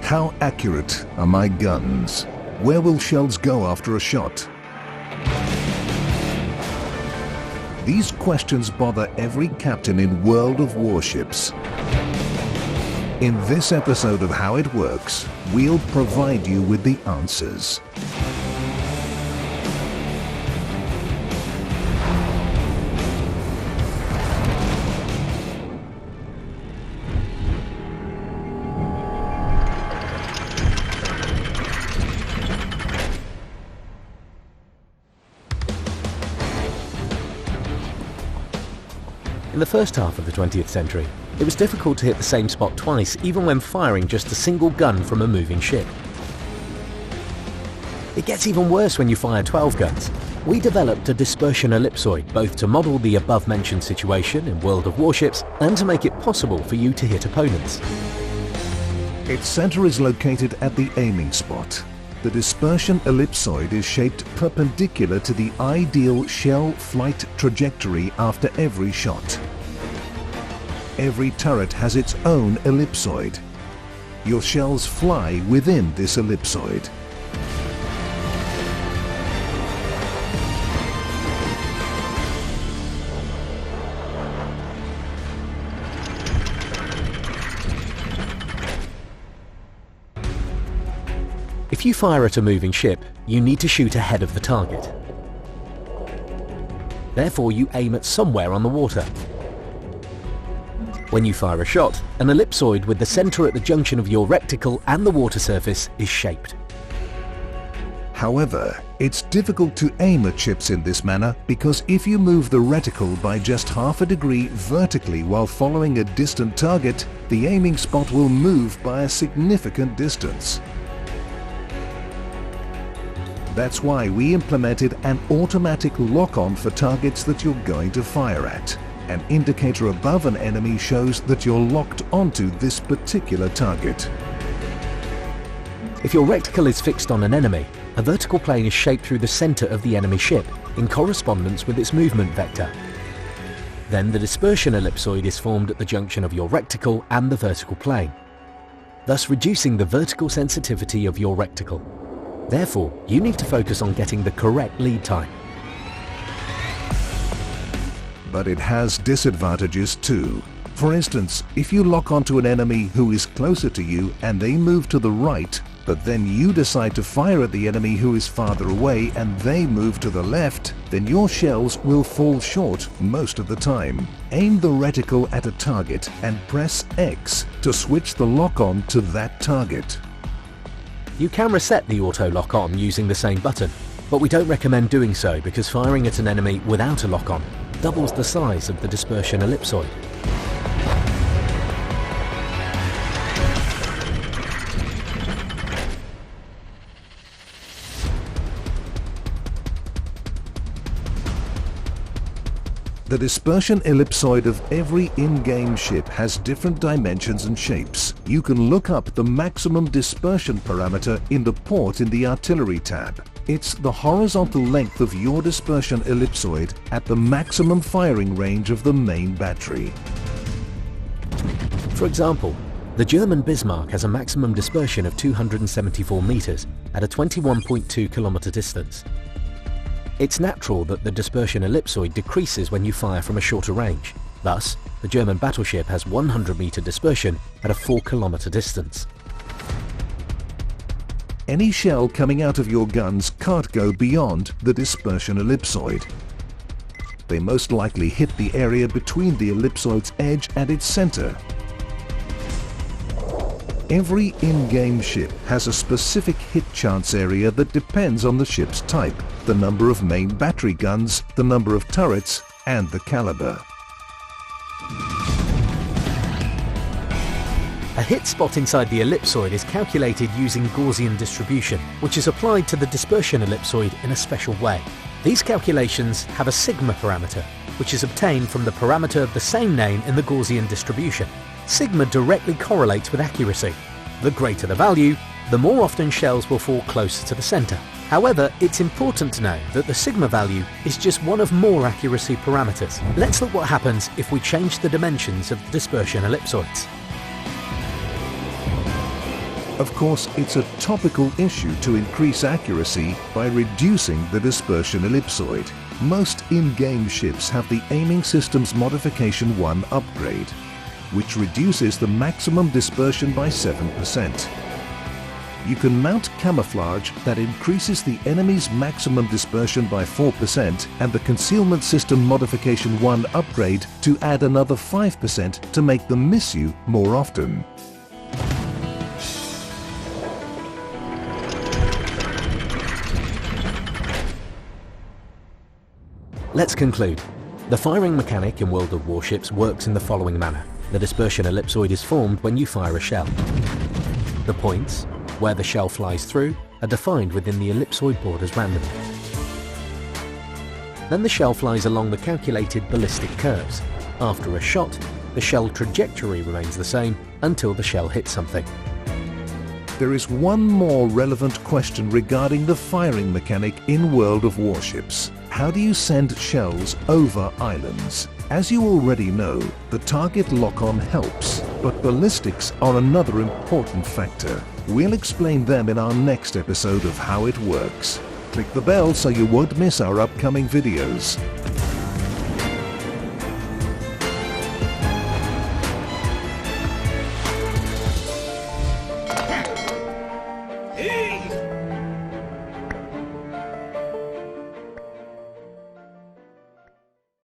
How accurate are my guns? Where will shells go after a shot? These questions bother every captain in World of Warships. In this episode of How It Works, we'll provide you with the answers. In the first half of the 20th century, it was difficult to hit the same spot twice, even when firing just a single gun from a moving ship. It gets even worse when you fire 12 guns. We developed a dispersion ellipsoid both to model the above-mentioned situation in World of Warships and to make it possible for you to hit opponents. Its center is located at the aiming spot. The dispersion ellipsoid is shaped perpendicular to the ideal shell flight trajectory after every shot. Every turret has its own ellipsoid. Your shells fly within this ellipsoid. If you fire at a moving ship, you need to shoot ahead of the target. Therefore, you aim at somewhere on the water. When you fire a shot, an ellipsoid with the center at the junction of your reticle and the water surface is shaped. However, it's difficult to aim at ships in this manner because if you move the reticle by just half a degree vertically while following a distant target, the aiming spot will move by a significant distance. That's why we implemented an automatic lock-on for targets that you're going to fire at. An indicator above an enemy shows that you're locked onto this particular target. If your reticle is fixed on an enemy, a vertical plane is shaped through the center of the enemy ship in correspondence with its movement vector. Then the dispersion ellipsoid is formed at the junction of your reticle and the vertical plane, thus reducing the vertical sensitivity of your reticle. Therefore, you need to focus on getting the correct lead time. But it has disadvantages too. For instance, if you lock onto an enemy who is closer to you and they move to the right, but then you decide to fire at the enemy who is farther away and they move to the left, then your shells will fall short most of the time. Aim the reticle at a target and press X to switch the lock-on to that target. You can reset the auto lock-on using the same button, but we don't recommend doing so because firing at an enemy without a lock-on doubles the size of the dispersion ellipsoid. The dispersion ellipsoid of every in-game ship has different dimensions and shapes. You can look up the maximum dispersion parameter in the port in the artillery tab. It's the horizontal length of your dispersion ellipsoid at the maximum firing range of the main battery. For example, the German Bismarck has a maximum dispersion of 274 meters at a 21.2 kilometer distance. It's natural that the dispersion ellipsoid decreases when you fire from a shorter range. Thus, the German battleship has 100-meter dispersion at a 4-kilometer distance. Any shell coming out of your guns can't go beyond the dispersion ellipsoid. They most likely hit the area between the ellipsoid's edge and its center. Every in-game ship has a specific hit chance area that depends on the ship's type, the number of main battery guns, the number of turrets, and the caliber. A hit spot inside the ellipsoid is calculated using Gaussian distribution, which is applied to the dispersion ellipsoid in a special way. These calculations have a sigma parameter, which is obtained from the parameter of the same name in the Gaussian distribution. Sigma directly correlates with accuracy. The greater the value, the more often shells will fall closer to the center. However, it's important to know that the sigma value is just one of more accuracy parameters. Let's look what happens if we change the dimensions of the dispersion ellipsoids. Of course, it's a topical issue to increase accuracy by reducing the dispersion ellipsoid. Most in-game ships have the Aiming Systems Modification 1 upgrade, which reduces the maximum dispersion by 7%. You can mount camouflage that increases the enemy's maximum dispersion by 4% and the Concealment System Modification 1 upgrade to add another 5% to make them miss you more often. Let's conclude. The firing mechanic in World of Warships works in the following manner. The dispersion ellipsoid is formed when you fire a shell. The points, where the shell flies through, are defined within the ellipsoid borders randomly. Then the shell flies along the calculated ballistic curves. After a shot, the shell trajectory remains the same until the shell hits something. There is one more relevant question regarding the firing mechanic in World of Warships. How do you send shells over islands? As you already know, the target lock-on helps, but ballistics are another important factor. We'll explain them in our next episode of how it works. Click the bell so you won't miss our upcoming videos.